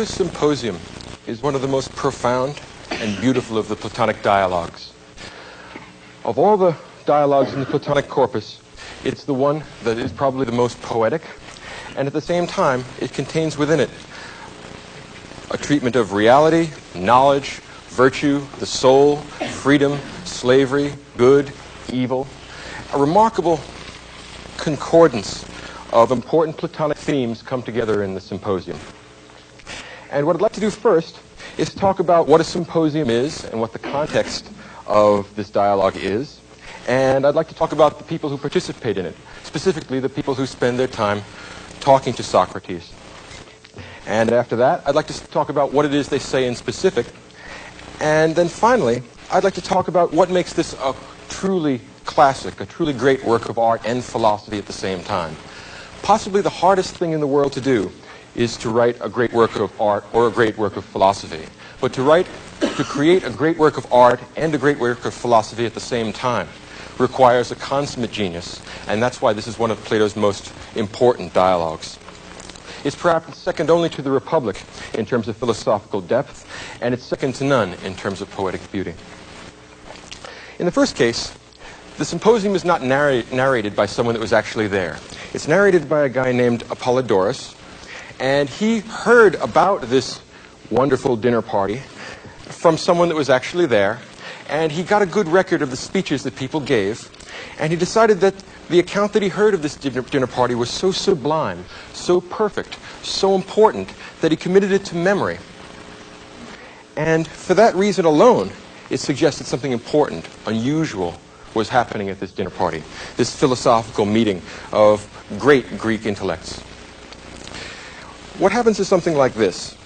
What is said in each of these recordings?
Plato's Symposium is one of the most profound and beautiful of the Platonic dialogues. Of all the dialogues in the Platonic corpus, it's the one that is probably the most poetic, and at the same time, it contains within it a treatment of reality, knowledge, virtue, the soul, freedom, slavery, good, evil, a remarkable concordance of important Platonic themes come together in the Symposium. And what I'd like to do first is talk about what a symposium is and what the context of this dialogue is. And I'd like to talk about the people who participate in it, specifically the people who spend their time talking to Socrates. And after that, I'd like to talk about what it is they say in specific. And then finally, I'd like to talk about what makes this a truly classic, a truly great work of art and philosophy at the same time. Possibly the hardest thing in the world to do is to write a great work of art or a great work of philosophy. But to create a great work of art and a great work of philosophy at the same time requires a consummate genius, and that's why this is one of Plato's most important dialogues. It's perhaps second only to the Republic in terms of philosophical depth, and it's second to none in terms of poetic beauty. In the first case, the Symposium is not narrated by someone that was actually there. It's narrated by a guy named Apollodorus, and he heard about this wonderful dinner party from someone that was actually there, and he got a good record of the speeches that people gave, and he decided that the account that he heard of this dinner party was so sublime, so perfect, so important, that he committed it to memory. And for that reason alone, it suggested something important, unusual, was happening at this dinner party, this philosophical meeting of great Greek intellects. What happens is something like this.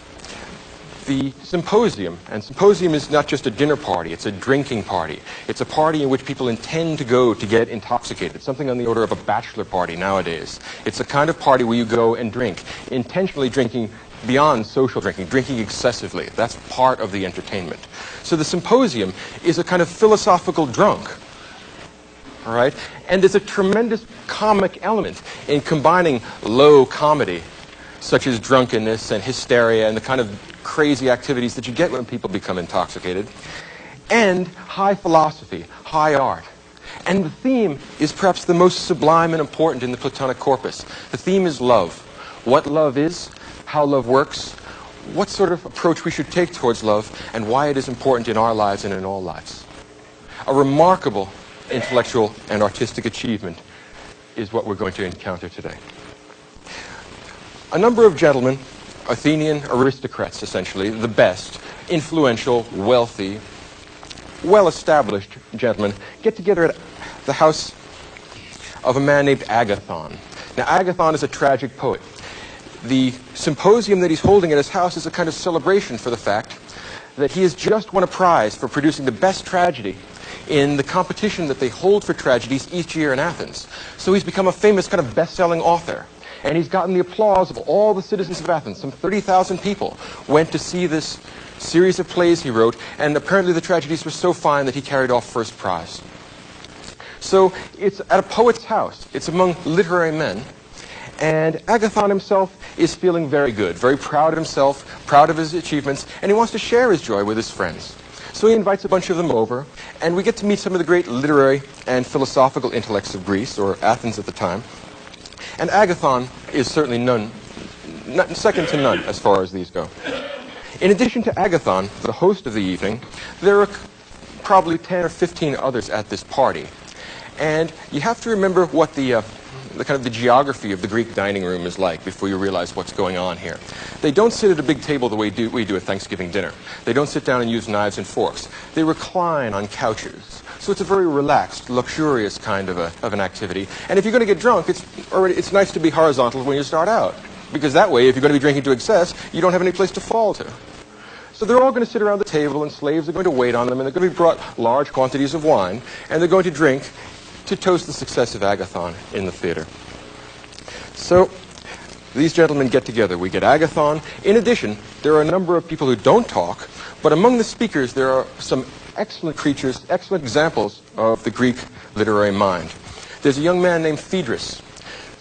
The symposium, and symposium is not just a dinner party, it's a drinking party. It's a party in which people intend to go to get intoxicated, something on the order of a bachelor party nowadays. It's a kind of party where you go and drink, intentionally drinking beyond social drinking, drinking excessively. That's part of the entertainment. So the symposium is a kind of philosophical drunk. All right? And there's a tremendous comic element in combining low comedy, such as drunkenness and hysteria and the kind of crazy activities that you get when people become intoxicated, and high philosophy, high art. And the theme is perhaps the most sublime and important in the Platonic corpus. The theme is love. What love is, how love works, what sort of approach we should take towards love, and why it is important in our lives and in all lives. A remarkable intellectual and artistic achievement is what we're going to encounter today. A number of gentlemen, Athenian aristocrats essentially, the best, influential, wealthy, well-established gentlemen, get together at the house of a man named Agathon. Now, Agathon is a tragic poet. The symposium that he's holding at his house is a kind of celebration for the fact that he has just won a prize for producing the best tragedy in the competition that they hold for tragedies each year in Athens. So he's become a famous kind of best-selling author. And he's gotten the applause of all the citizens of Athens. Some 30,000 people went to see this series of plays he wrote, and apparently the tragedies were so fine that he carried off first prize. So it's at a poet's house. It's among literary men. And Agathon himself is feeling very good, very proud of himself, proud of his achievements, and he wants to share his joy with his friends. So he invites a bunch of them over, and we get to meet some of the great literary and philosophical intellects of Greece, or Athens at the time. And Agathon is certainly second to none as far as these go. In addition to Agathon, the host of the evening, there are probably 10 or 15 others at this party. And you have to remember what the kind of the geography of the Greek dining room is like before you realize what's going on here. They don't sit at a big table the way we do at Thanksgiving dinner. They don't sit down and use knives and forks. They recline on couches. So it's a very relaxed, luxurious kind of an activity. And if you're going to get drunk, it's nice to be horizontal when you start out. Because that way, if you're going to be drinking to excess, you don't have any place to fall to. So they're all going to sit around the table, and slaves are going to wait on them, and they're going to be brought large quantities of wine, and they're going to drink to toast the success of Agathon in the theater. So these gentlemen get together. We get Agathon. In addition, there are a number of people who don't talk, but among the speakers there are some excellent creatures, excellent examples of the Greek literary mind. There's a young man named Phaedrus.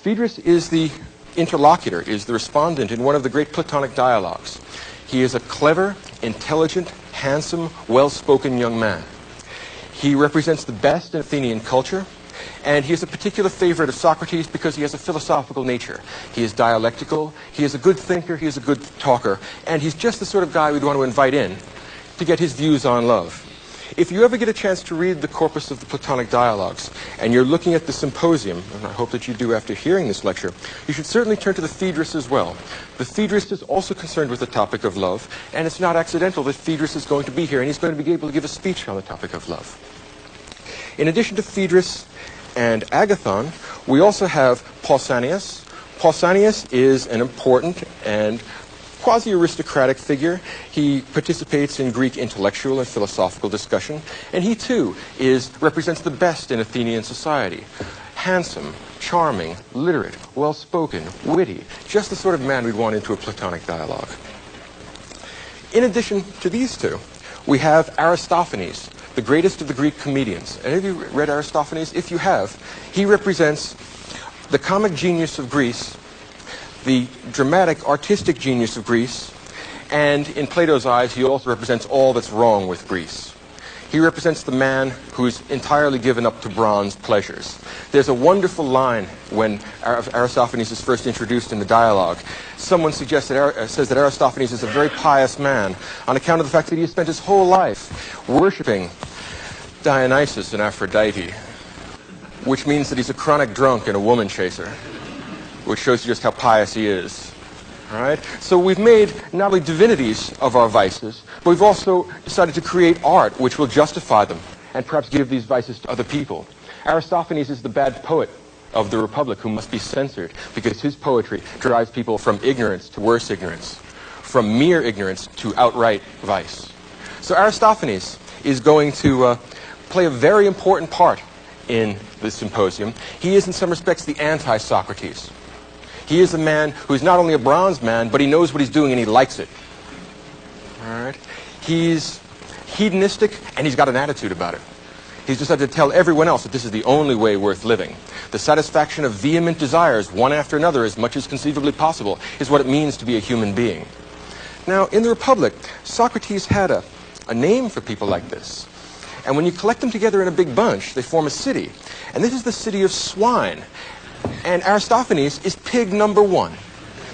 Phaedrus is the interlocutor, is the respondent in one of the great Platonic dialogues. He is a clever, intelligent, handsome, well-spoken young man. He represents the best in Athenian culture, and he is a particular favorite of Socrates because he has a philosophical nature. He is dialectical, he is a good thinker, he is a good talker, and he's just the sort of guy we'd want to invite in to get his views on love. If you ever get a chance to read the corpus of the Platonic dialogues, and you're looking at the Symposium, and I hope that you do after hearing this lecture, you should certainly turn to the Phaedrus as well. The Phaedrus is also concerned with the topic of love, and it's not accidental that Phaedrus is going to be here, and he's going to be able to give a speech on the topic of love. In addition to Phaedrus and Agathon, we also have Pausanias. Pausanias is an important and quasi-aristocratic figure. He participates in Greek intellectual and philosophical discussion, and he too represents the best in Athenian society. Handsome, charming, literate, well-spoken, witty, just the sort of man we'd want into a Platonic dialogue. In addition to these two, we have Aristophanes, the greatest of the Greek comedians. Any of you read Aristophanes? If you have, he represents the comic genius of Greece, the dramatic, artistic genius of Greece, and in Plato's eyes, he also represents all that's wrong with Greece. He represents the man who's entirely given up to bronze pleasures. There's a wonderful line when Aristophanes is first introduced in the dialogue. Someone says that Aristophanes is a very pious man on account of the fact that he has spent his whole life worshipping Dionysus and Aphrodite, which means that he's a chronic drunk and a woman chaser, which shows you just how pious he is. All right? So we've made not only divinities of our vices, but we've also decided to create art which will justify them and perhaps give these vices to other people. Aristophanes is the bad poet of the Republic who must be censored because his poetry drives people from ignorance to worse ignorance, from mere ignorance to outright vice. So Aristophanes is going to play a very important part in the Symposium. He is in some respects the anti-Socrates. He is a man who's not only a bronze man, but he knows what he's doing and he likes it. All right? He's hedonistic and he's got an attitude about it. He's decided to tell everyone else that this is the only way worth living. The satisfaction of vehement desires, one after another, as much as conceivably possible, is what it means to be a human being. Now, in the Republic, Socrates had a name for people like this. And when you collect them together in a big bunch, they form a city. And this is the city of swine. And Aristophanes is pig number one.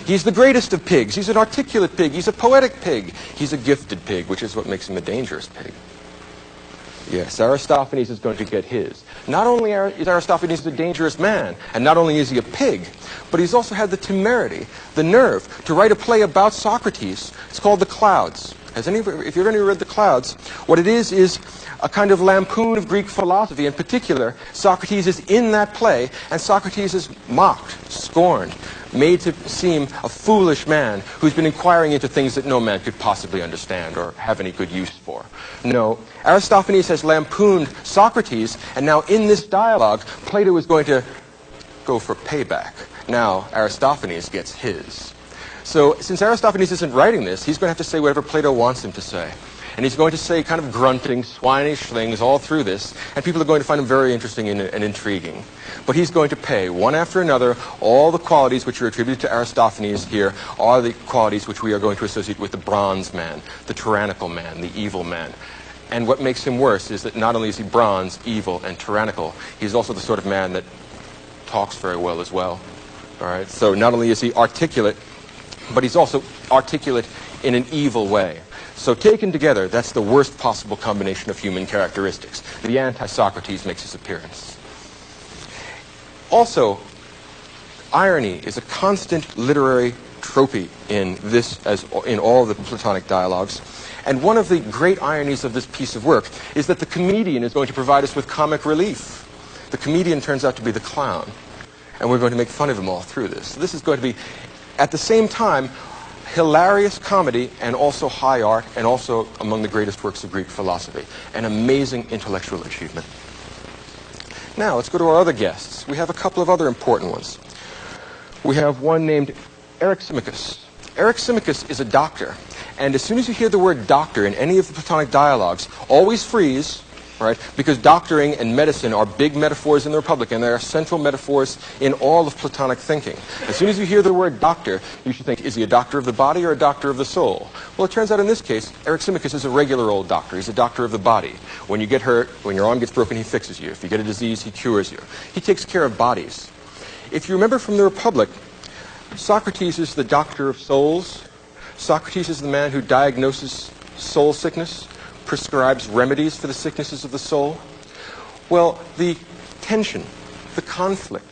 He's the greatest of pigs. He's an articulate pig. He's a poetic pig. He's a gifted pig, which is what makes him a dangerous pig. Yes, Aristophanes is going to get his. Not only is Aristophanes a dangerous man, and not only is he a pig, but he's also had the temerity, the nerve, to write a play about Socrates. It's called The Clouds. If you've ever read The Clouds, what it is a kind of lampoon of Greek philosophy. In particular, Socrates is in that play, and Socrates is mocked, scorned, made to seem a foolish man who's been inquiring into things that no man could possibly understand or have any good use for. No, Aristophanes has lampooned Socrates, and now in this dialogue, Plato is going to go for payback. Now, Aristophanes gets his. So, since Aristophanes isn't writing this, he's going to have to say whatever Plato wants him to say. And he's going to say kind of grunting, swinish things all through this, and people are going to find him very interesting and intriguing. But he's going to pay, one after another, all the qualities which are attributed to Aristophanes here are the qualities which we are going to associate with the bronze man, the tyrannical man, the evil man. And what makes him worse is that not only is he bronze, evil, and tyrannical, he's also the sort of man that talks very well as well. All right? So not only is he articulate, but he's also articulate in an evil way. So taken together, that's the worst possible combination of human characteristics. The anti-Socrates makes his appearance. Also, irony is a constant literary trophy in this, as in all the Platonic dialogues. And one of the great ironies of this piece of work is that the comedian is going to provide us with comic relief. The comedian turns out to be the clown. And we're going to make fun of him all through this. So this is going to be, at the same time, hilarious comedy and also high art and also among the greatest works of Greek philosophy. An amazing intellectual achievement. Now, let's go to our other guests. We have a couple of other important ones. We have one named Eryximachus. Eryximachus is a doctor. And as soon as you hear the word doctor in any of the Platonic dialogues, always freeze, right? Because doctoring and medicine are big metaphors in the Republic, and they are central metaphors in all of Platonic thinking. As soon as you hear the word doctor, you should think, is he a doctor of the body or a doctor of the soul? Well, it turns out in this case, Eryximachus is a regular old doctor. He's a doctor of the body. When you get hurt, when your arm gets broken, he fixes you. If you get a disease, he cures you. He takes care of bodies. If you remember from the Republic, Socrates is the doctor of souls. Socrates is the man who diagnoses soul sickness, prescribes remedies for the sicknesses of the soul. Well, the tension, the conflict,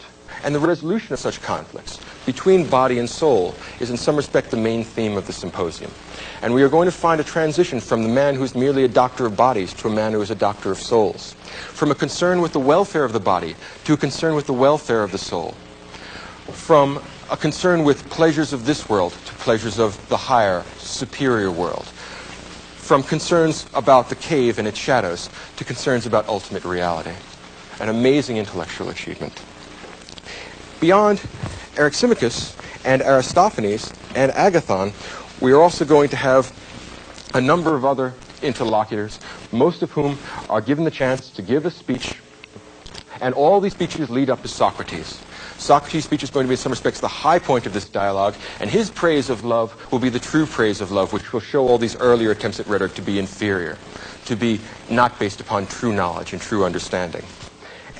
and the resolution of such conflicts between body and soul is in some respect the main theme of the symposium. And we are going to find a transition from the man who's merely a doctor of bodies to a man who is a doctor of souls. From a concern with the welfare of the body to a concern with the welfare of the soul. From a concern with pleasures of this world to pleasures of the higher, superior world. From concerns about the cave and its shadows to concerns about ultimate reality. An amazing intellectual achievement. Beyond Eryximachus and Aristophanes and Agathon, we are also going to have a number of other interlocutors, most of whom are given the chance to give a speech, and all these speeches lead up to Socrates. Socrates' speech is going to be in some respects the high point of this dialogue, and his praise of love will be the true praise of love, which will show all these earlier attempts at rhetoric to be inferior, to be not based upon true knowledge and true understanding.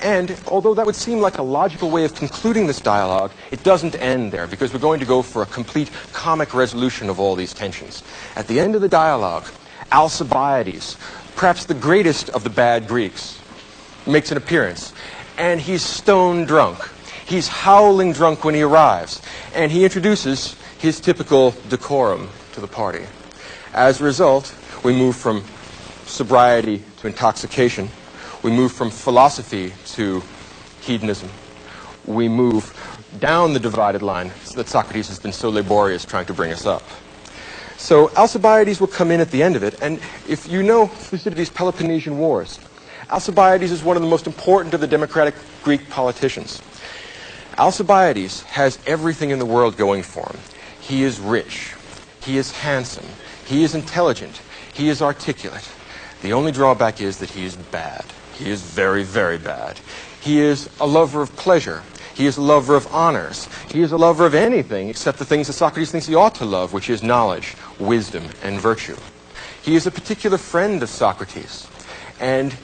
And although that would seem like a logical way of concluding this dialogue, it doesn't end there, because we're going to go for a complete comic resolution of all these tensions. At the end of the dialogue, Alcibiades, perhaps the greatest of the bad Greeks, makes an appearance, and he's stone drunk. He's howling drunk when he arrives, and he introduces his typical decorum to the party. As a result, we move from sobriety to intoxication. We move from philosophy to hedonism. We move down the divided line that Socrates has been so laborious trying to bring us up. So Alcibiades will come in at the end of it, and if you know Thucydides' Peloponnesian Wars, Alcibiades is one of the most important of the democratic Greek politicians. Alcibiades has everything in the world going for him. He is rich. He is handsome. He is intelligent. He is articulate. The only drawback is that he is bad. He is very, very bad. He is a lover of pleasure. He is a lover of honors. He is a lover of anything except the things that Socrates thinks he ought to love, which is knowledge, wisdom, and virtue. He is a particular friend of Socrates, and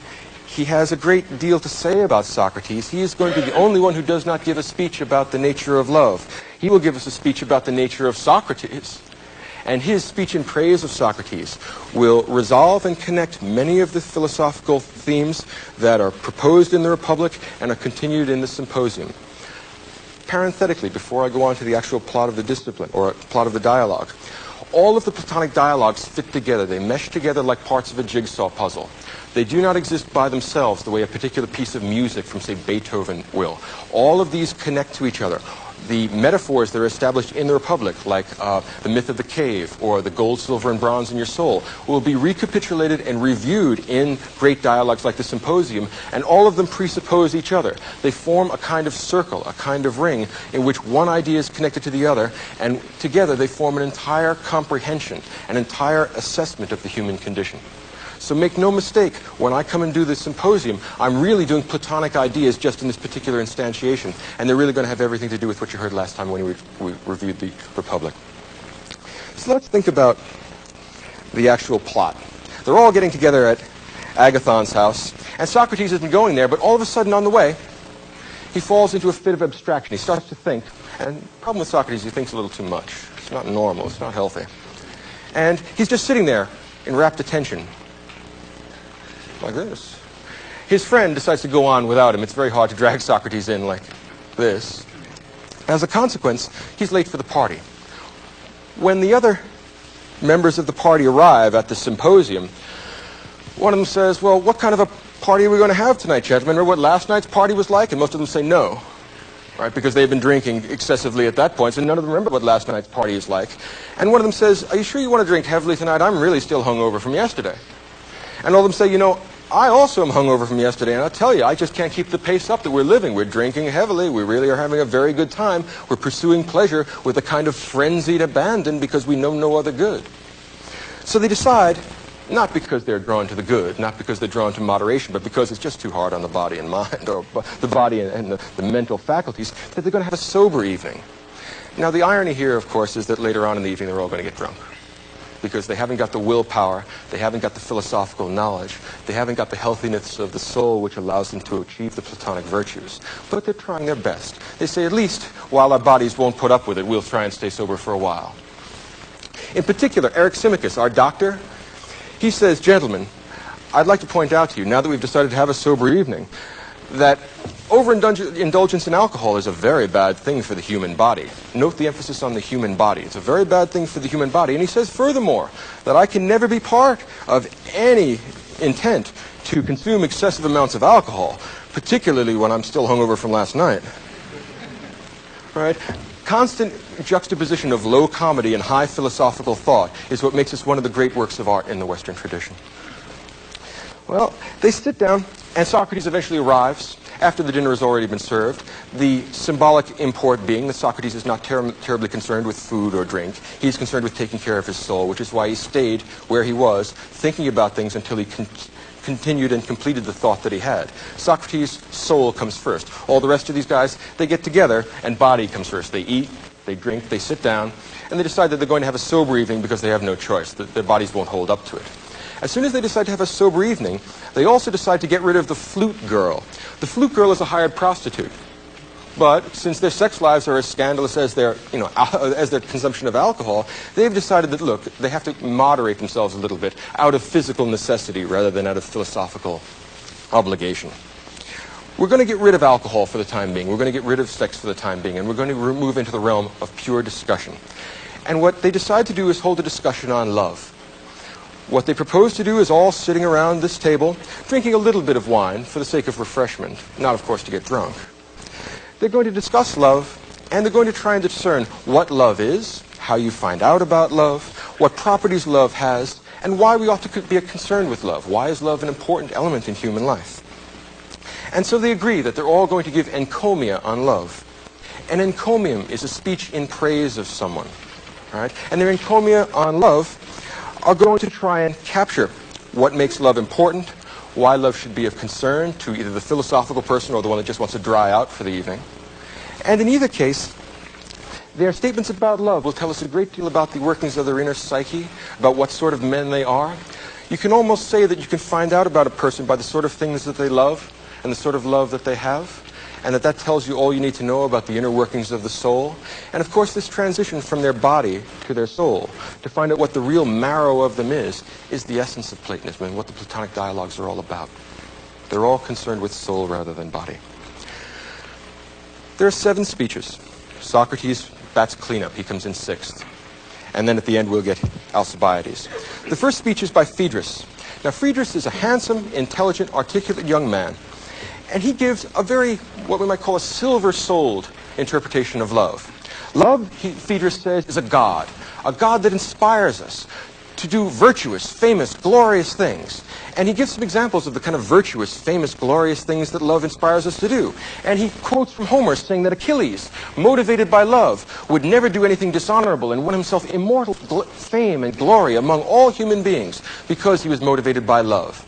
he has a great deal to say about Socrates. He is going to be the only one who does not give a speech about the nature of love. He will give us a speech about the nature of Socrates. And his speech in praise of Socrates will resolve and connect many of the philosophical themes that are proposed in the Republic and are continued in the Symposium. Parenthetically, before I go on to the actual plot of the discipline, or plot of the dialogue, all of the Platonic dialogues fit together. They mesh together like parts of a jigsaw puzzle. They do not exist by themselves the way a particular piece of music from, say, Beethoven will. All of these connect to each other. The metaphors that are established in the Republic, like the myth of the cave or the gold, silver, and bronze in your soul, will be recapitulated and reviewed in great dialogues like the Symposium, and all of them presuppose each other. They form a kind of circle, a kind of ring, in which one idea is connected to the other, and together they form an entire comprehension, an entire assessment of the human condition. So make no mistake, when I come and do this symposium, I'm really doing Platonic ideas just in this particular instantiation, and they're really going to have everything to do with what you heard last time when we reviewed the Republic. So let's think about the actual plot. They're all getting together at Agathon's house, and Socrates has been going there, but all of a sudden on the way, he falls into a fit of abstraction. He starts to think, and the problem with Socrates, he thinks a little too much. It's not normal, it's not healthy. And he's just sitting there in rapt attention, like this. His friend decides to go on without him. It's very hard to drag Socrates in like this. As a consequence, he's late for the party. When the other members of the party arrive at the Symposium, one of them says, well, what kind of a party are we going to have tonight, gentlemen? Remember what last night's party was like? And most of them say no, right? Because they've been drinking excessively at that point, so none of them remember what last night's party is like. And one of them says, are you sure you want to drink heavily tonight? I'm really still hungover from yesterday. And all of them say, you know, I also am hungover from yesterday, and I'll tell you, I just can't keep the pace up that we're living. We're drinking heavily. We really are having a very good time. We're pursuing pleasure with a kind of frenzied abandon because we know no other good. So they decide not because they're drawn to the good, not because they're drawn to moderation, but because it's just too hard on the body and mind, or the body and the mental faculties, that they're going to have a sober evening. Now, the irony here, of course, is that later on in the evening they're all going to get drunk, because they haven't got the willpower, they haven't got the philosophical knowledge, they haven't got the healthiness of the soul which allows them to achieve the Platonic virtues. But they're trying their best. They say, at least while our bodies won't put up with it, we'll try and stay sober for a while. In particular, Eric Simicus, our doctor, he says, gentlemen, I'd like to point out to you, now that we've decided to have a sober evening, that overindulgence in alcohol is a very bad thing for the human body. Note the emphasis on the human body. It's a very bad thing for the human body. And he says, furthermore, that I can never be part of any intent to consume excessive amounts of alcohol, particularly when I'm still hungover from last night. Right? Constant juxtaposition of low comedy and high philosophical thought is what makes this one of the great works of art in the Western tradition. Well, they sit down, and Socrates eventually arrives after the dinner has already been served. The symbolic import being that Socrates is not terribly concerned with food or drink. He's concerned with taking care of his soul, which is why he stayed where he was, thinking about things until he continued and completed the thought that he had. Socrates' soul comes first. All the rest of these guys, they get together, and body comes first. They eat, they drink, they sit down, and they decide that they're going to have a sober evening because they have no choice. Their bodies won't hold up to it. As soon as they decide to have a sober evening, they also decide to get rid of the flute girl. The flute girl is a hired prostitute. But since their sex lives are as scandalous as their consumption of alcohol, they've decided that, look, they have to moderate themselves a little bit out of physical necessity rather than out of philosophical obligation. We're going to get rid of alcohol for the time being. We're going to get rid of sex for the time being. And we're going to move into the realm of pure discussion. And what they decide to do is hold a discussion on love. What they propose to do is all sitting around this table, drinking a little bit of wine for the sake of refreshment, not, of course, to get drunk. They're going to discuss love, and they're going to try and discern what love is, how you find out about love, what properties love has, and why we ought to be concerned with love. Why is love an important element in human life? And so they agree that they're all going to give encomia on love. An encomium is a speech in praise of someone, right? And their encomia on love are going to try and capture what makes love important, why love should be of concern to either the philosophical person or the one that just wants to dry out for the evening. And in either case, their statements about love will tell us a great deal about the workings of their inner psyche, about what sort of men they are. You can almost say that you can find out about a person by the sort of things that they love and the sort of love that they have, and that tells you all you need to know about the inner workings of the soul. And of course, this transition from their body to their soul, to find out what the real marrow of them is the essence of Platonism and what the Platonic dialogues are all about. They're all concerned with soul rather than body. There are 7 speeches. Socrates bats cleanup. He comes in 6th. And then at the end, we'll get Alcibiades. The first speech is by Phaedrus. Now, Phaedrus is a handsome, intelligent, articulate young man. And he gives a very, what we might call a silver-souled interpretation of love. Love, Phaedrus says, is a god that inspires us to do virtuous, famous, glorious things. And he gives some examples of the kind of virtuous, famous, glorious things that love inspires us to do. And he quotes from Homer saying that Achilles, motivated by love, would never do anything dishonorable and won himself immortal fame and glory among all human beings because he was motivated by love.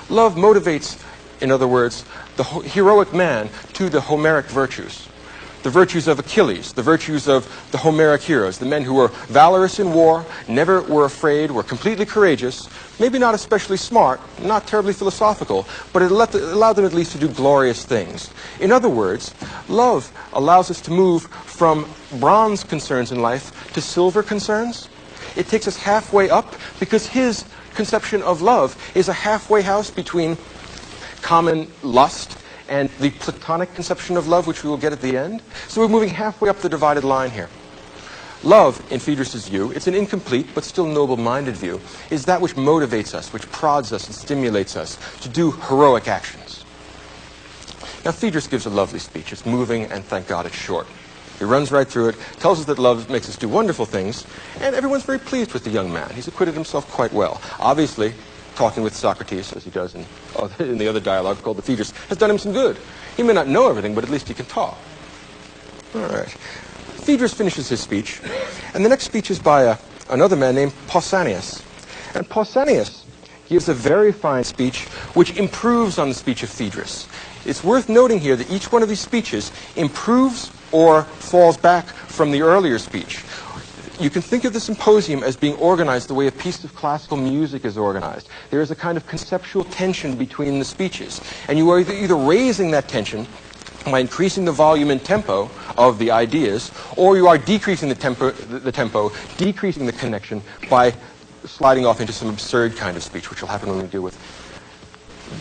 Love motivates, in other words, the heroic man to the Homeric virtues. The virtues of Achilles, the virtues of the Homeric heroes, the men who were valorous in war, never were afraid, were completely courageous, maybe not especially smart, not terribly philosophical, but it allowed them at least to do glorious things. In other words, love allows us to move from bronze concerns in life to silver concerns. It takes us halfway up because his conception of love is a halfway house between common lust and the Platonic conception of love, which we will get at the end. So we're moving halfway up the divided line here. Love, in Phaedrus' view, it's an incomplete but still noble-minded view, is that which motivates us, which prods us and stimulates us to do heroic actions. Now, Phaedrus gives a lovely speech. It's moving, and thank God it's short. He runs right through it, tells us that love makes us do wonderful things, and everyone's very pleased with the young man. He's acquitted himself quite well. Obviously, talking with Socrates, as he does in the other dialogue called the Phaedrus, has done him some good. He may not know everything, but at least he can talk. All right. Phaedrus finishes his speech, and the next speech is by another man named Pausanias. And Pausanias gives a very fine speech which improves on the speech of Phaedrus. It's worth noting here that each one of these speeches improves or falls back from the earlier speech. You can think of the Symposium as being organized the way a piece of classical music is organized. There is a kind of conceptual tension between the speeches, and you are either raising that tension by increasing the volume and tempo of the ideas, or you are decreasing the tempo, decreasing the connection by sliding off into some absurd kind of speech, which will happen when we deal with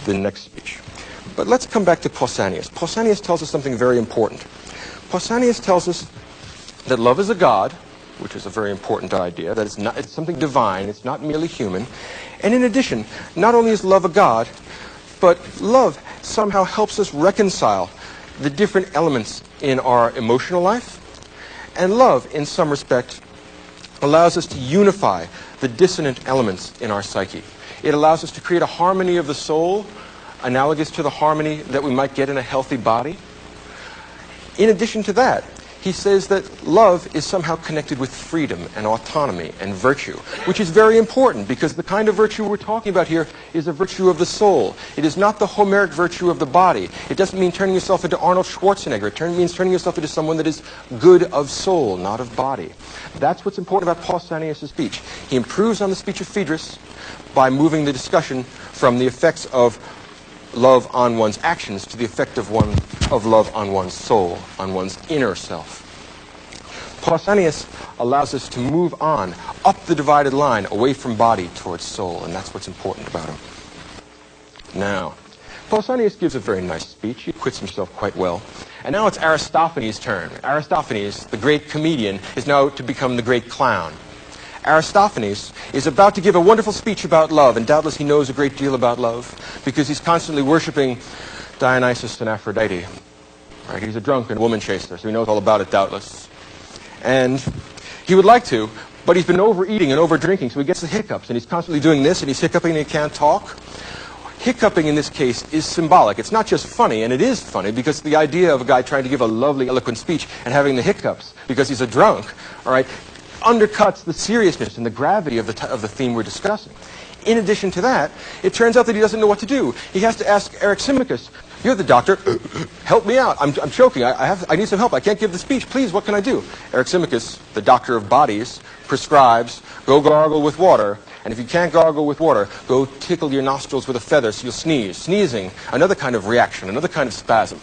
the next speech. But let's come back to Pausanias. Pausanias tells us something very important. Pausanias tells us that love is a god, which is a very important idea, that it's something divine, it's not merely human. And in addition, not only is love a god, but love somehow helps us reconcile the different elements in our emotional life. And love, in some respect, allows us to unify the dissonant elements in our psyche. It allows us to create a harmony of the soul, analogous to the harmony that we might get in a healthy body. In addition to that, he says that love is somehow connected with freedom and autonomy and virtue, which is very important because the kind of virtue we're talking about here is a virtue of the soul. It is not the Homeric virtue of the body. It doesn't mean turning yourself into Arnold Schwarzenegger. It means turning yourself into someone that is good of soul, not of body. That's what's important about Pausanias' speech. He improves on the speech of Phaedrus by moving the discussion from the effects of love on one's actions to the effect of love on one's soul, on one's inner self. Pausanias allows us to move on up the divided line away from body towards soul, and that's what's important about him. Now, Pausanias gives a very nice speech. He acquits himself quite well. And now it's Aristophanes' turn. Aristophanes, the great comedian, is now to become the great clown. Aristophanes is about to give a wonderful speech about love, and doubtless he knows a great deal about love because he's constantly worshiping Dionysus and Aphrodite. Right? He's a drunken woman chaser, so he knows all about it, doubtless. And he would like to, but he's been overeating and overdrinking, so he gets the hiccups, and he's constantly doing this, and he's hiccuping, and he can't talk. Hiccuping in this case is symbolic. It's not just funny, and it is funny because the idea of a guy trying to give a lovely, eloquent speech and having the hiccups because he's a drunk, all right, undercuts the seriousness and the gravity of the theme we're discussing. In addition to that, it turns out that he doesn't know what to do. He has to ask Eryximachus, "You're the doctor. Help me out. I'm choking. I need some help. I can't give the speech. Please, what can I do?" Eryximachus, the doctor of bodies, prescribes, "Go gargle with water. And if you can't gargle with water, go tickle your nostrils with a feather so you'll sneeze." Sneezing, another kind of reaction, another kind of spasm.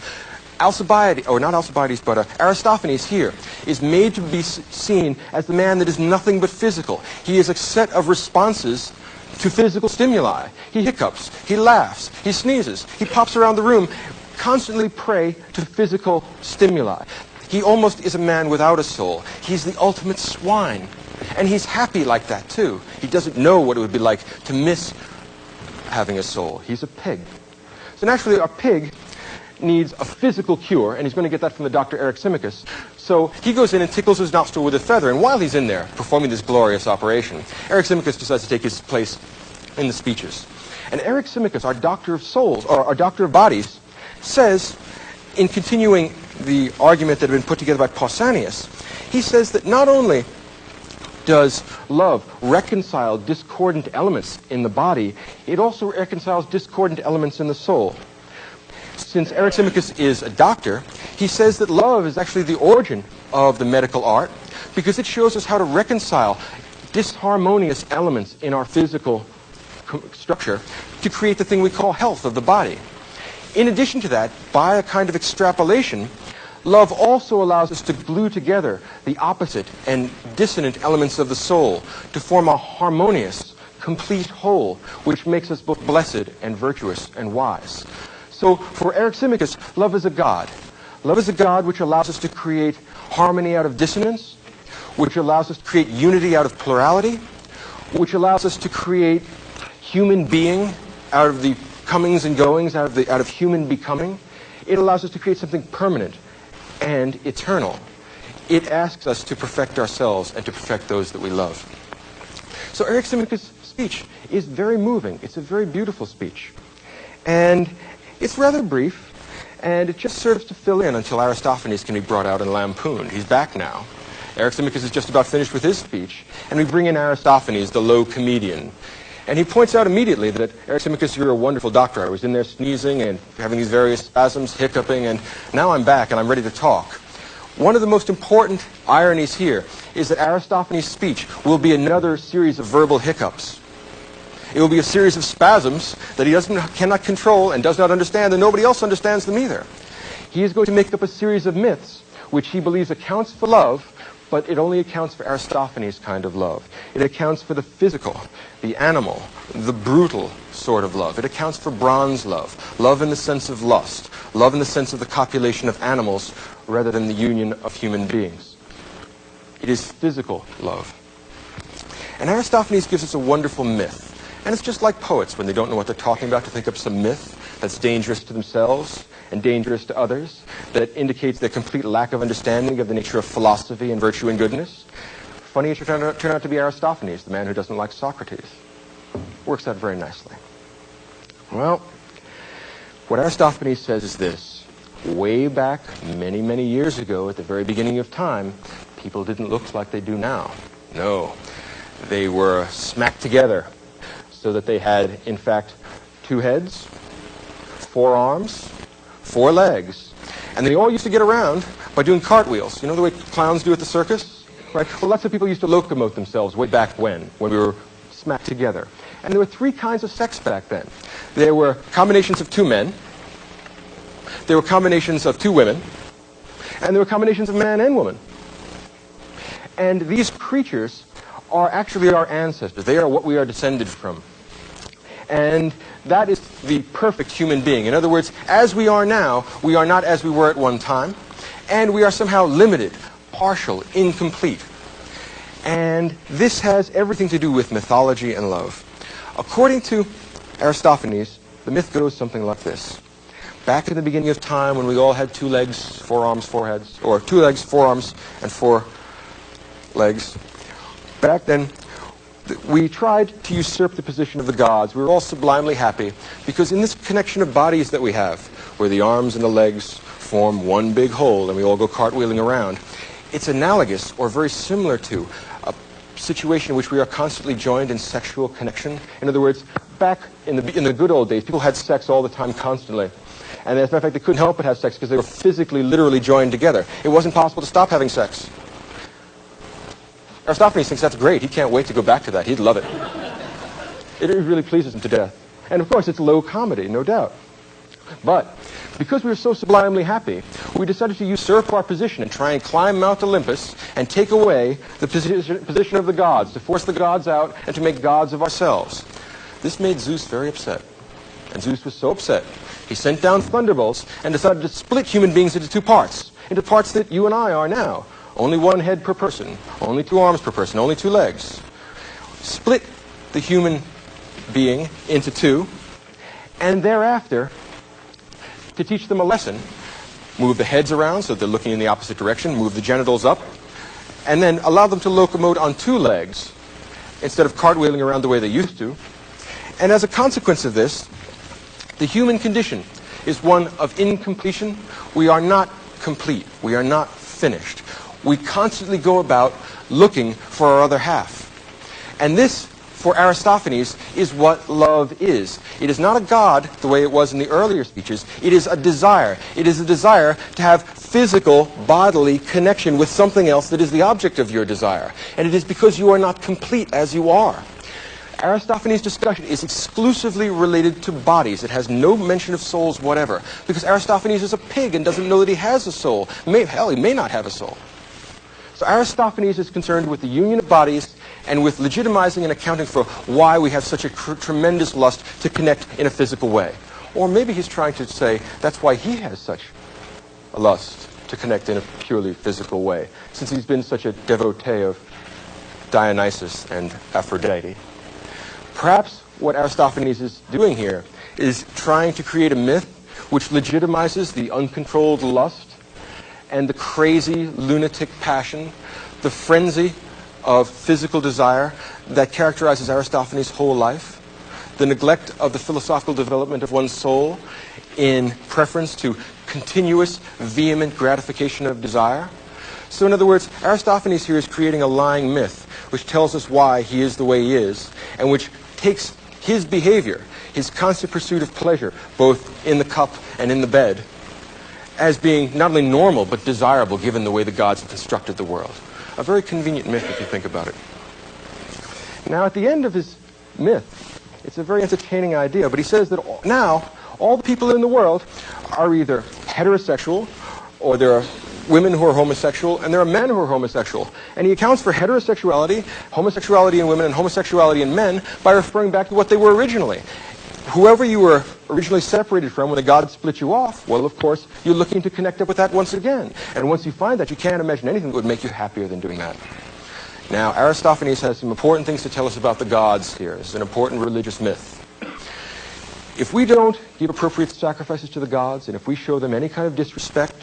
Alcibiades, or not Alcibiades, but Aristophanes here is made to be seen as the man that is nothing but physical. He is a set of responses to physical stimuli. He hiccups, he laughs, he sneezes, he pops around the room, constantly prey to physical stimuli. He almost is a man without a soul. He's the ultimate swine. And he's happy like that too. He doesn't know what it would be like to miss having a soul. He's a pig. So naturally our pig needs a physical cure, and he's going to get that from the doctor Eryximachus. So he goes in and tickles his nostril with a feather, and while he's in there performing this glorious operation, Eryximachus decides to take his place in the speeches. And Eryximachus, our doctor of souls, or our doctor of bodies, says, in continuing the argument that had been put together by Pausanias, he says that not only does love reconcile discordant elements in the body, it also reconciles discordant elements in the soul. Since Eryximachus is a doctor, he says that love is actually the origin of the medical art because it shows us how to reconcile disharmonious elements in our physical structure to create the thing we call health of the body. In addition to that, by a kind of extrapolation, love also allows us to glue together the opposite and dissonant elements of the soul to form a harmonious, complete whole, which makes us both blessed and virtuous and wise. So for Eryximachus, love is a god. Love is a god which allows us to create harmony out of dissonance, which allows us to create unity out of plurality, which allows us to create human being out of the comings and goings, out of human becoming. It allows us to create something permanent and eternal. It asks us to perfect ourselves and to perfect those that we love. So Eryximachus' speech is very moving. It's a very beautiful speech. And it's rather brief, and it just serves to fill in until Aristophanes can be brought out and lampooned. He's back now. Eryximachus is just about finished with his speech, and we bring in Aristophanes, the low comedian. And he points out immediately that, Eryximachus, you're a wonderful doctor. I was in there sneezing and having these various spasms, hiccuping, and now I'm back and I'm ready to talk. One of the most important ironies here is that Aristophanes' speech will be another series of verbal hiccups. It will be a series of spasms that he cannot control and does not understand, and nobody else understands them either. He is going to make up a series of myths which he believes accounts for love, but it only accounts for Aristophanes' kind of love. It accounts for the physical, the animal, the brutal sort of love. It accounts for bronze love, love in the sense of lust, love in the sense of the copulation of animals rather than the union of human beings. It is physical love. And Aristophanes gives us a wonderful myth. And it's just like poets when they don't know what they're talking about to think up some myth that's dangerous to themselves and dangerous to others, that indicates their complete lack of understanding of the nature of philosophy and virtue and goodness. Funny it should turn out to be Aristophanes, the man who doesn't like Socrates. Works out very nicely. Well, what Aristophanes says is this. Way back many, many years ago, at the very beginning of time, people didn't look like they do now. No. They were smacked together so that they had, in fact, 2 heads, 4 arms, 4 legs. And they all used to get around by doing cartwheels. You know the way clowns do at the circus? Right? Well, lots of people used to locomote themselves way back when we were smacked together. And there were 3 kinds of sex back then. There were combinations of 2 men. There were combinations of 2 women. And there were combinations of man and woman. And these creatures are actually our ancestors. They are what we are descended from. And that is the perfect human being. In other words, as we are now, we are not as we were at one time. And we are somehow limited, partial, incomplete. And this has everything to do with mythology and love. According to Aristophanes, the myth goes something like this. Back in the beginning of time, when we all had 2 legs, 4 arms, 4 heads, or 2 legs, 4 arms, and 4 legs, back then, we tried to usurp the position of the gods. We were all sublimely happy because in this connection of bodies that we have, where the arms and the legs form one big whole and we all go cartwheeling around, it's analogous or very similar to a situation in which we are constantly joined in sexual connection. In other words, back in the good old days, people had sex all the time constantly. And as a matter of fact, they couldn't help but have sex because they were physically, literally joined together. It wasn't possible to stop having sex. Aristophanes thinks that's great. He can't wait to go back to that. He'd love it. It really pleases him to death. And of course, it's low comedy, no doubt. But because we were so sublimely happy, we decided to usurp our position and try and climb Mount Olympus and take away the position of the gods, to force the gods out and to make gods of ourselves. This made Zeus very upset. And Zeus was so upset, he sent down thunderbolts and decided to split human beings into 2 parts, into parts that you and I are now. Only 1 head per person, only 2 arms per person, only 2 legs. Split the human being into 2, and thereafter, to teach them a lesson, move the heads around so they're looking in the opposite direction, move the genitals up, and then allow them to locomote on 2 legs instead of cartwheeling around the way they used to. And as a consequence of this, the human condition is one of incompletion. We are not complete. We are not finished. We constantly go about looking for our other half. And this, for Aristophanes, is what love is. It is not a god the way it was in the earlier speeches. It is a desire. It is a desire to have physical, bodily connection with something else that is the object of your desire. And it is because you are not complete as you are. Aristophanes' discussion is exclusively related to bodies. It has no mention of souls whatever. Because Aristophanes is a pig and doesn't know that he has a soul. Hell, he may not have a soul. So Aristophanes is concerned with the union of bodies and with legitimizing and accounting for why we have such a tremendous lust to connect in a physical way. Or maybe he's trying to say that's why he has such a lust to connect in a purely physical way, since he's been such a devotee of Dionysus and Aphrodite. Perhaps what Aristophanes is doing here is trying to create a myth which legitimizes the uncontrolled lust and the crazy, lunatic passion, the frenzy of physical desire that characterizes Aristophanes' whole life, the neglect of the philosophical development of one's soul in preference to continuous, vehement gratification of desire. So in other words, Aristophanes here is creating a lying myth which tells us why he is the way he is, and which takes his behavior, his constant pursuit of pleasure, both in the cup and in the bed, as being not only normal but desirable given the way the gods have constructed the world. A very convenient myth if you think about it. Now, at the end of his myth, it's a very entertaining idea, but he says that now all the people in the world are either heterosexual, or there are women who are homosexual, and there are men who are homosexual. And he accounts for heterosexuality, homosexuality in women, and homosexuality in men by referring back to what they were originally. Whoever you were originally separated from when the gods split you off, well, of course, you're looking to connect up with that once again. And once you find that, you can't imagine anything that would make you happier than doing that. Now, Aristophanes has some important things to tell us about the gods here. It's an important religious myth. If we don't give appropriate sacrifices to the gods, and if we show them any kind of disrespect,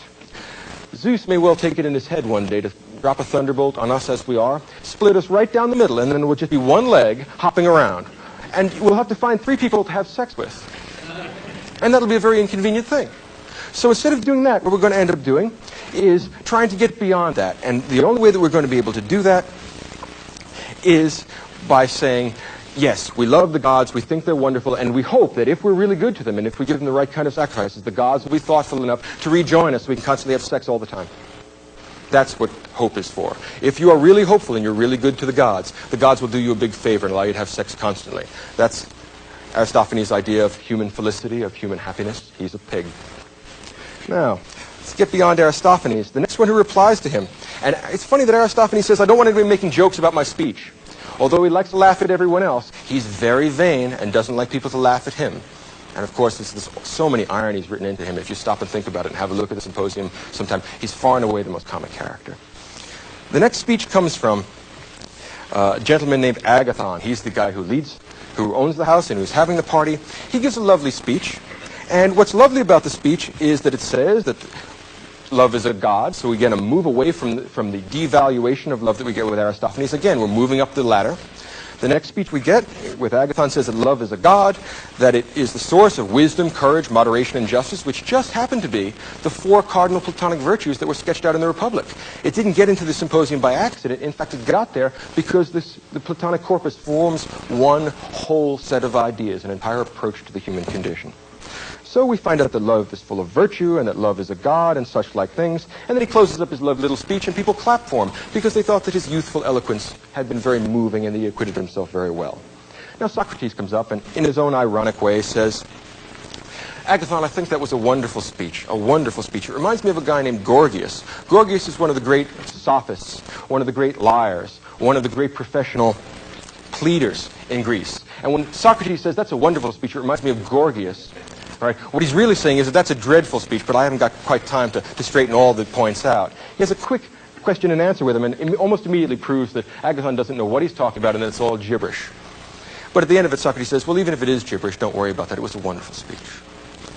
Zeus may well take it in his head one day to drop a thunderbolt on us as we are, split us right down the middle, and then it will just be one leg hopping around. And we'll have to find 3 people to have sex with. And that'll be a very inconvenient thing. So instead of doing that, what we're going to end up doing is trying to get beyond that. And the only way that we're going to be able to do that is by saying, yes, we love the gods, we think they're wonderful, and we hope that if we're really good to them and if we give them the right kind of sacrifices, the gods will be thoughtful enough to rejoin us so we can constantly have sex all the time. That's what hope is for. If you are really hopeful and you're really good to the gods will do you a big favor and allow you to have sex constantly. That's Aristophanes' idea of human felicity, of human happiness. He's a pig. Now, let's get beyond Aristophanes. The next one who replies to him. And it's funny that Aristophanes says, I don't want anybody making jokes about my speech. Although he likes to laugh at everyone else, he's very vain and doesn't like people to laugh at him. And of course, there's so many ironies written into him. If you stop and think about it and have a look at the Symposium sometime, he's far and away the most comic character. The next speech comes from a gentleman named Agathon. He's the guy who owns the house and who's having the party. He gives a lovely speech. And what's lovely about the speech is that it says that love is a god. So we're going to move away from the devaluation of love that we get with Aristophanes. Again, we're moving up the ladder. The next speech we get with Agathon says that love is a god, that it is the source of wisdom, courage, moderation, and justice, which just happened to be the 4 cardinal Platonic virtues that were sketched out in the Republic. It didn't get into the Symposium by accident. In fact, it got there because the Platonic corpus forms one whole set of ideas, an entire approach to the human condition. So we find out that love is full of virtue and that love is a god and such like things. And then he closes up his lovely little speech and people clap for him because they thought that his youthful eloquence had been very moving and that he acquitted himself very well. Now Socrates comes up and in his own ironic way says, Agathon, I think that was a wonderful speech, a wonderful speech. It reminds me of a guy named Gorgias. Gorgias is one of the great sophists, one of the great liars, one of the great professional pleaders in Greece. And when Socrates says that's a wonderful speech, it reminds me of Gorgias. Right. What he's really saying is that that's a dreadful speech, but I haven't got quite time to straighten all the points out. He has a quick question and answer with him, and it almost immediately proves that Agathon doesn't know what he's talking about and that it's all gibberish. But at the end of it, Socrates says, well, even if it is gibberish, don't worry about that. It was a wonderful speech.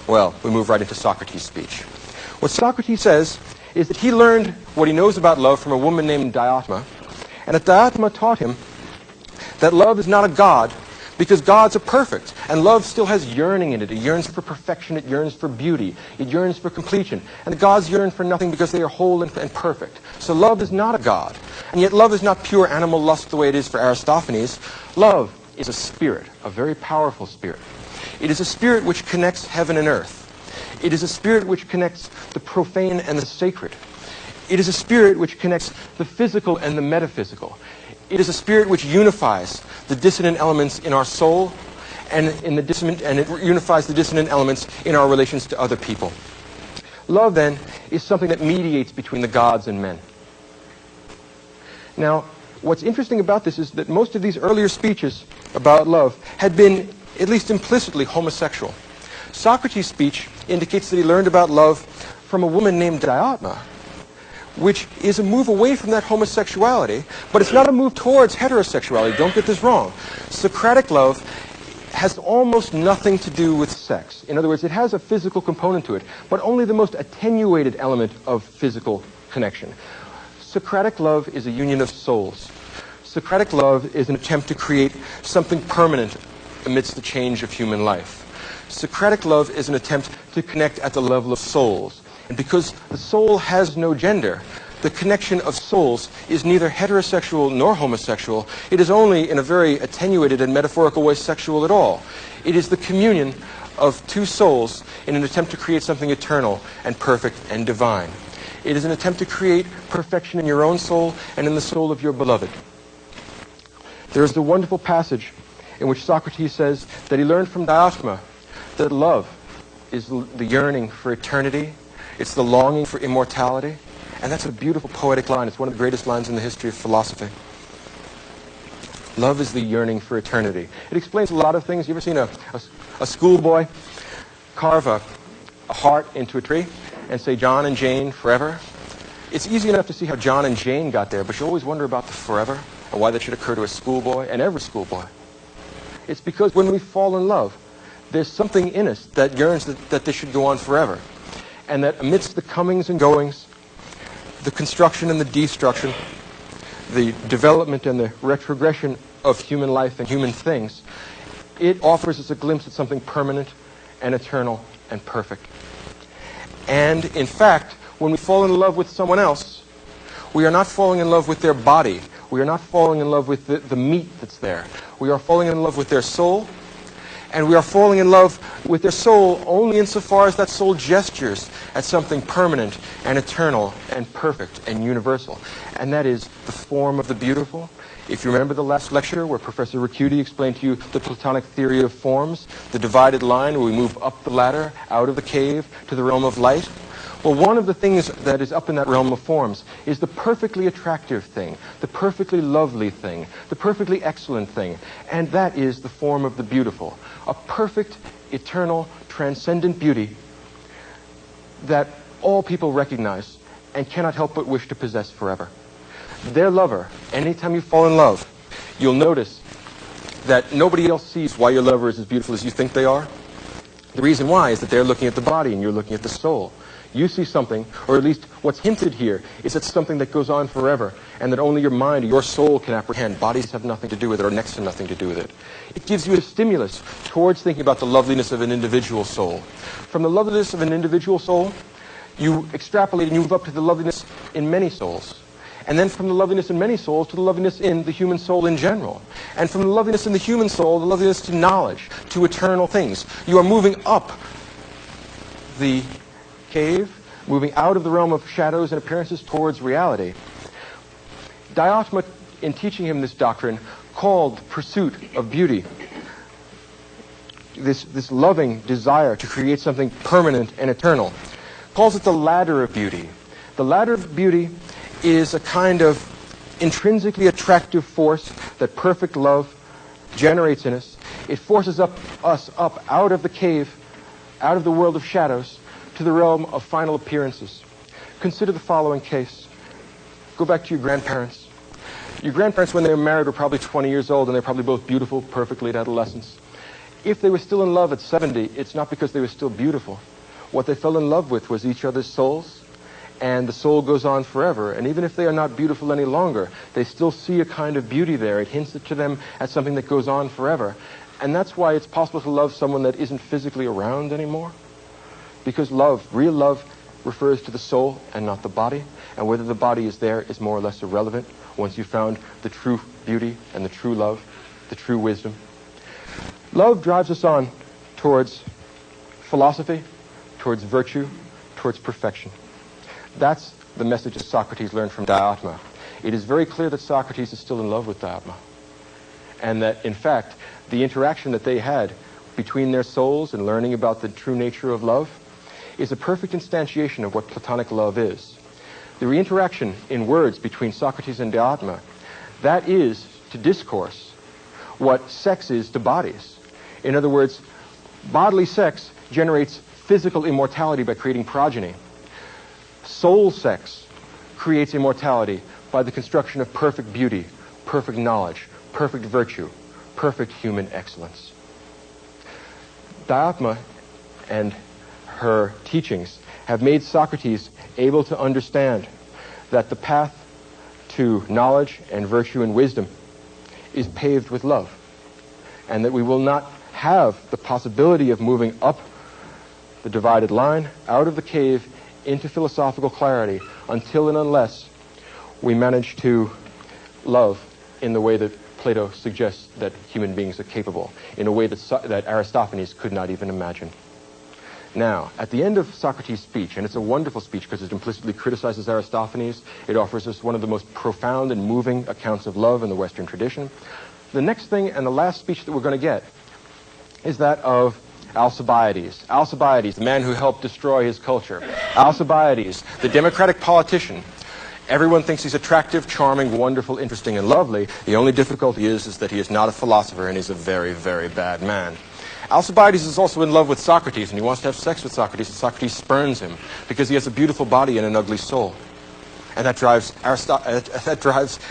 Well, we move right into Socrates' speech. What Socrates says is that he learned what he knows about love from a woman named Diotima, and that Diotima taught him that love is not a god, because gods are perfect, and love still has yearning in it. It yearns for perfection, it yearns for beauty, it yearns for completion. And the gods yearn for nothing because they are whole and perfect. So love is not a god. And yet love is not pure animal lust the way it is for Aristophanes. Love is a spirit, a very powerful spirit. It is a spirit which connects heaven and earth. It is a spirit which connects the profane and the sacred. It is a spirit which connects the physical and the metaphysical. It is a spirit which unifies the dissonant elements in our soul and it unifies the dissonant elements in our relations to other people. Love, then, is something that mediates between the gods and men. Now, what's interesting about this is that most of these earlier speeches about love had been, at least implicitly, homosexual. Socrates' speech indicates that he learned about love from a woman named Diotima, which is a move away from that homosexuality, but it's not a move towards heterosexuality. Don't get this wrong. Socratic love has almost nothing to do with sex. In other words, it has a physical component to it, but only the most attenuated element of physical connection. Socratic love is a union of souls. Socratic love is an attempt to create something permanent amidst the change of human life. Socratic love is an attempt to connect at the level of souls. And because the soul has no gender, the connection of souls is neither heterosexual nor homosexual. It is only, in a very attenuated and metaphorical way, sexual at all. It is the communion of two souls in an attempt to create something eternal and perfect and divine. It is an attempt to create perfection in your own soul and in the soul of your beloved. There is the wonderful passage in which Socrates says that he learned from Diotima that love is the yearning for eternity. It's the longing for immortality. And that's a beautiful poetic line. It's one of the greatest lines in the history of philosophy. Love is the yearning for eternity. It explains a lot of things. You ever seen a schoolboy carve a heart into a tree and say John and Jane forever? It's easy enough to see how John and Jane got there, but you always wonder about the forever and why that should occur to a schoolboy and every schoolboy. It's because when we fall in love, there's something in us that yearns that this should go on forever. And that amidst the comings and goings, the construction and the destruction, the development and the retrogression of human life and human things, it offers us a glimpse at something permanent and eternal and perfect. And in fact, when we fall in love with someone else, we are not falling in love with their body. We are not falling in love with the meat that's there. We are falling in love with their soul, and we are falling in love with their soul only insofar as that soul gestures at something permanent and eternal and perfect and universal. And that is the form of the beautiful. If you remember the last lecture where Professor Ricciuti explained to you the Platonic theory of forms, the divided line where we move up the ladder, out of the cave, to the realm of light, well, one of the things that is up in that realm of forms is the perfectly attractive thing, the perfectly lovely thing, the perfectly excellent thing, and that is the form of the beautiful. A perfect, eternal, transcendent beauty that all people recognize and cannot help but wish to possess forever. Their lover, anytime you fall in love, you'll notice that nobody else sees why your lover is as beautiful as you think they are. The reason why is that they're looking at the body and you're looking at the soul. You see something, or at least what's hinted here, is it's something that goes on forever, and that only your mind or your soul can apprehend. Bodies have nothing to do with it, or next to nothing to do with it. It gives you a stimulus towards thinking about the loveliness of an individual soul. From the loveliness of an individual soul, you extrapolate and you move up to the loveliness in many souls. And then from the loveliness in many souls to the loveliness in the human soul in general. And from the loveliness in the human soul, the loveliness to knowledge, to eternal things. You are moving up the cave, moving out of the realm of shadows and appearances towards reality. Diotima, in teaching him this doctrine, called pursuit of beauty, this loving desire to create something permanent and eternal, calls it the ladder of beauty. The ladder of beauty is a kind of intrinsically attractive force that perfect love generates in us. It forces us up out of the cave, out of the world of shadows, to the realm of final appearances. Consider the following case. Go back to your grandparents. Your grandparents, when they were married, were probably 20 years old, and they're probably both beautiful, perfectly at adolescence. If they were still in love at 70, it's not because they were still beautiful. What they fell in love with was each other's souls, and the soul goes on forever. And even if they are not beautiful any longer, they still see a kind of beauty there. It hints to them at something that goes on forever. And that's why it's possible to love someone that isn't physically around anymore. Because love, real love, refers to the soul and not the body. And whether the body is there is more or less irrelevant once you've found the true beauty and the true love, the true wisdom. Love drives us on towards philosophy, towards virtue, towards perfection. That's the message that Socrates learned from Diotima. It is very clear that Socrates is still in love with Diotima. And that, in fact, the interaction that they had between their souls and learning about the true nature of love is a perfect instantiation of what Platonic love is. The interaction in words between Socrates and Diotima, that is to discourse what sex is to bodies. In other words, bodily sex generates physical immortality by creating progeny. Soul sex creates immortality by the construction of perfect beauty, perfect knowledge, perfect virtue, perfect human excellence. Diotima and her teachings have made Socrates able to understand that the path to knowledge and virtue and wisdom is paved with love, and that we will not have the possibility of moving up the divided line, out of the cave, into philosophical clarity, until and unless we manage to love in the way that Plato suggests that human beings are capable, in a way that Aristophanes could not even imagine. Now, at the end of Socrates' speech, and it's a wonderful speech because it implicitly criticizes Aristophanes, it offers us one of the most profound and moving accounts of love in the Western tradition. The next thing and the last speech that we're going to get is that of Alcibiades. Alcibiades, the man who helped destroy his culture. Alcibiades, the democratic politician. Everyone thinks he's attractive, charming, wonderful, interesting, and lovely. The only difficulty is that he is not a philosopher and he's a very, very bad man. Alcibiades is also in love with Socrates, and he wants to have sex with Socrates, and Socrates spurns him because he has a beautiful body and an ugly soul. And that drives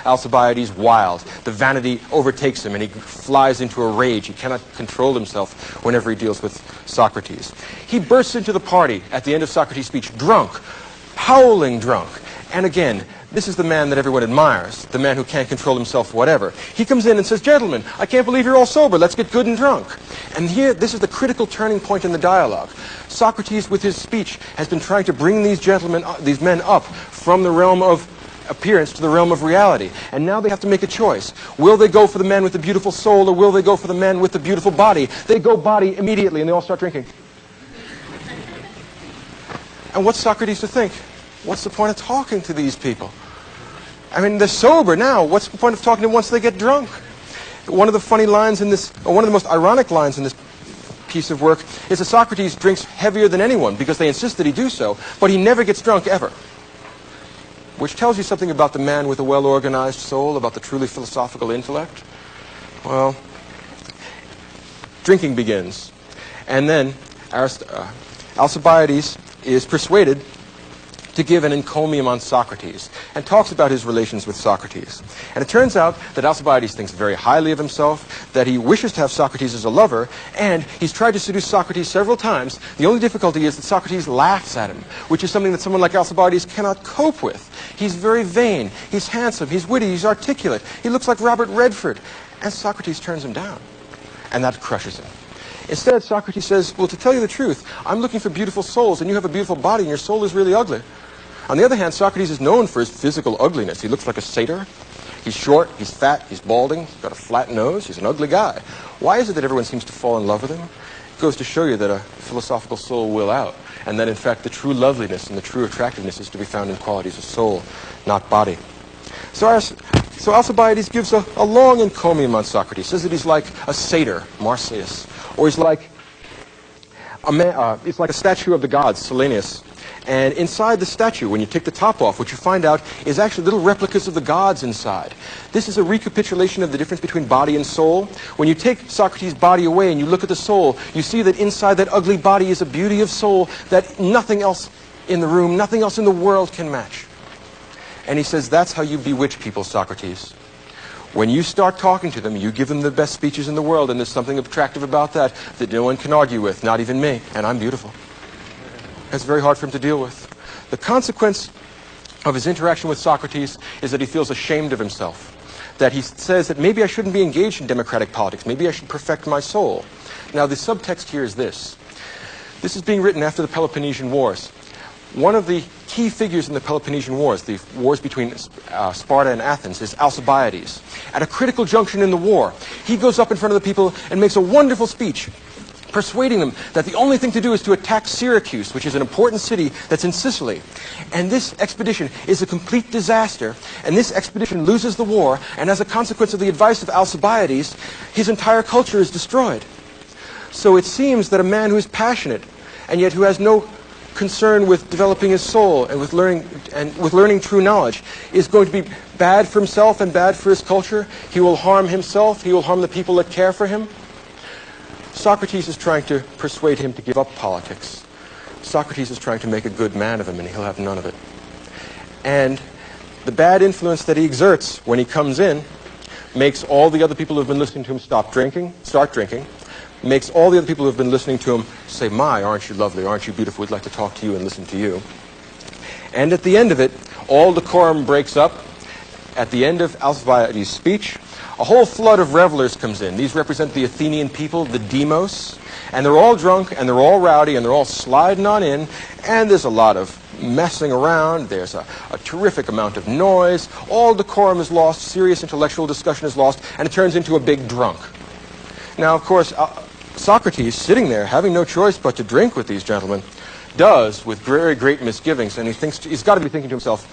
Alcibiades wild. The vanity overtakes him, and he flies into a rage. He cannot control himself whenever he deals with Socrates. He bursts into the party at the end of Socrates' speech, drunk, howling drunk. And again, this is the man that everyone admires, the man who can't control himself, whatever. He comes in and says, "Gentlemen, I can't believe you're all sober. Let's get good and drunk." And here, this is the critical turning point in the dialogue. Socrates, with his speech, has been trying to bring these men up from the realm of appearance to the realm of reality. And now they have to make a choice. Will they go for the man with the beautiful soul, or will they go for the man with the beautiful body? They go body immediately, and they all start drinking. And what's Socrates to think? What's the point of talking to these people? I mean, they're sober now. What's the point of talking to them once they get drunk? One of the funny lines in this, or one of the most ironic lines in this piece of work, is that Socrates drinks heavier than anyone because they insist that he do so, but he never gets drunk ever. Which tells you something about the man with a well-organized soul, about the truly philosophical intellect. Well, drinking begins. And then Alcibiades is persuaded to give an encomium on Socrates, and talks about his relations with Socrates. And it turns out that Alcibiades thinks very highly of himself, that he wishes to have Socrates as a lover, and he's tried to seduce Socrates several times. The only difficulty is that Socrates laughs at him, which is something that someone like Alcibiades cannot cope with. He's very vain, he's handsome, he's witty, he's articulate, he looks like Robert Redford, and Socrates turns him down, and that crushes him. Instead, Socrates says, "Well, to tell you the truth, I'm looking for beautiful souls, and you have a beautiful body, and your soul is really ugly." On the other hand, Socrates is known for his physical ugliness. He looks like a satyr. He's short, he's fat, he's balding, he's got a flat nose, he's an ugly guy. Why is it that everyone seems to fall in love with him? It goes to show you that a philosophical soul will out, and that in fact the true loveliness and the true attractiveness is to be found in qualities of soul, not body. So Alcibiades gives a long encomium on Socrates. Says that he's like a satyr, Marsyas, or he's like a statue of the gods, Silenus. And inside the statue, when you take the top off, what you find out is actually little replicas of the gods inside. This is a recapitulation of the difference between body and soul. When you take Socrates' body away and you look at the soul, you see that inside that ugly body is a beauty of soul that nothing else in the room, nothing else in the world can match. And he says, that's how you bewitch people, Socrates. When you start talking to them, you give them the best speeches in the world, and there's something attractive about that no one can argue with, not even me, and I'm beautiful. It's very hard for him to deal with. The consequence of his interaction with Socrates is that he feels ashamed of himself. That he says that maybe I shouldn't be engaged in democratic politics. Maybe I should perfect my soul. Now, the subtext here is this. This is being written after the Peloponnesian Wars. One of the key figures in the Peloponnesian Wars, the wars between Sparta and Athens, is Alcibiades. At a critical junction in the war, he goes up in front of the people and makes a wonderful speech, persuading them that the only thing to do is to attack Syracuse, which is an important city that's in Sicily. And this expedition is a complete disaster, and this expedition loses the war, and as a consequence of the advice of Alcibiades, his entire culture is destroyed. So it seems that a man who is passionate, and yet who has no concern with developing his soul and with learning true knowledge, is going to be bad for himself and bad for his culture. He will harm himself, he will harm the people that care for him. Socrates is trying to persuade him to give up politics. Socrates is trying to make a good man of him, and he'll have none of it. And the bad influence that he exerts when he comes in makes all the other people who have been listening to him start drinking, makes all the other people who have been listening to him say, "My, aren't you lovely, aren't you beautiful, we'd like to talk to you and listen to you." And at the end of it, all decorum breaks up. At the end of Alcibiades' speech, a whole flood of revelers comes in. These represent the Athenian people, the demos, and they're all drunk, and they're all rowdy, and they're all sliding on in, and there's a lot of messing around, there's a terrific amount of noise, all decorum is lost, serious intellectual discussion is lost, and it turns into a big drunk. Now, of course, Socrates, sitting there, having no choice but to drink with these gentlemen, does with very great misgivings, and he's got to be thinking to himself,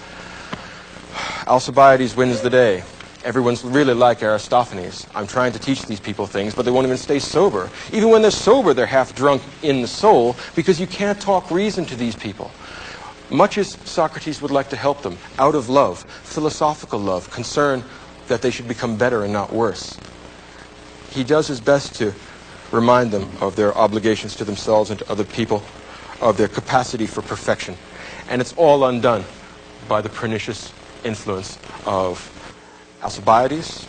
Alcibiades wins the day. Everyone's really like Aristophanes. I'm trying to teach these people things, but they won't even stay sober. Even when they're sober, they're half drunk in the soul, because you can't talk reason to these people. Much as Socrates would like to help them, out of love, philosophical love, concern that they should become better and not worse, he does his best to remind them of their obligations to themselves and to other people, of their capacity for perfection. And it's all undone by the pernicious influence of Alcibiades,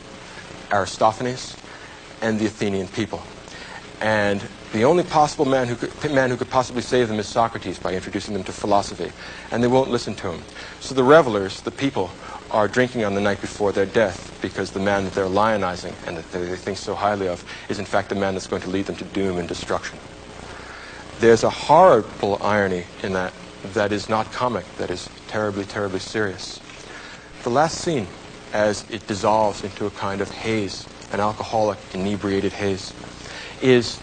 Aristophanes, and the Athenian people. And the only possible man who could possibly save them is Socrates, by introducing them to philosophy. And they won't listen to him. So the revelers, the people, are drinking on the night before their death, because the man that they're lionizing and that they think so highly of is in fact the man that's going to lead them to doom and destruction. There's a horrible irony in that is not comic, that is terribly, terribly serious. The last scene, as it dissolves into a kind of haze, an alcoholic, inebriated haze, is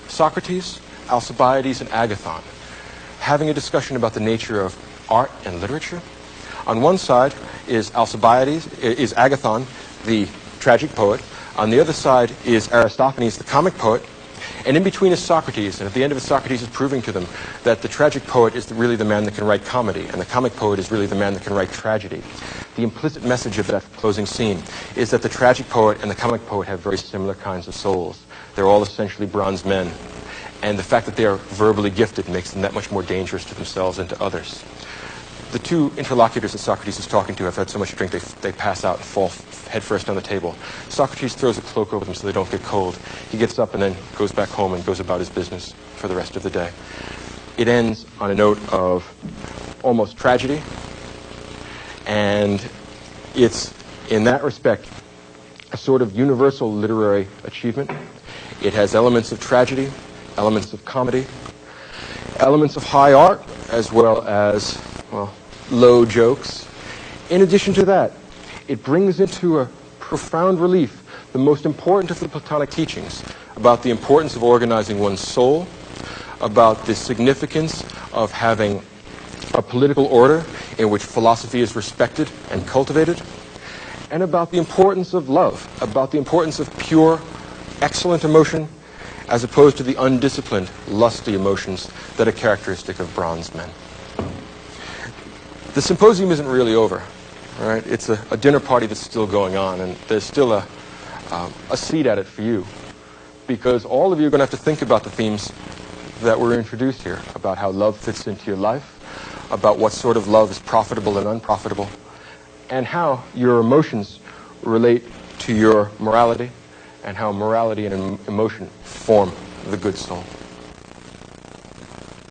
Socrates, Alcibiades, and Agathon having a discussion about the nature of art and literature. On one side is Agathon, the tragic poet. On the other side is Aristophanes, the comic poet. And in between is Socrates, and at the end of it, Socrates is proving to them that the tragic poet is really the man that can write comedy, and the comic poet is really the man that can write tragedy. The implicit message of that closing scene is that the tragic poet and the comic poet have very similar kinds of souls. They're all essentially bronze men, and the fact that they are verbally gifted makes them that much more dangerous to themselves and to others. The two interlocutors that Socrates is talking to have had so much to drink they pass out and fall headfirst on the table. Socrates throws a cloak over them so they don't get cold. He gets up and then goes back home and goes about his business for the rest of the day. It ends on a note of almost tragedy, and it's, in that respect, a sort of universal literary achievement. It has elements of tragedy, elements of comedy, elements of high art, as well as, well, low jokes. In addition to that, it brings into a profound relief the most important of the Platonic teachings about the importance of organizing one's soul, about the significance of having a political order in which philosophy is respected and cultivated, and about the importance of love, about the importance of pure, excellent emotion, as opposed to the undisciplined, lusty emotions that are characteristic of bronze men. The symposium isn't really over, right? It's a dinner party that's still going on, and there's still a seat at it for you, because all of you are going to have to think about the themes that were introduced here, about how love fits into your life, about what sort of love is profitable and unprofitable, and how your emotions relate to your morality, and how morality and emotion form the good soul.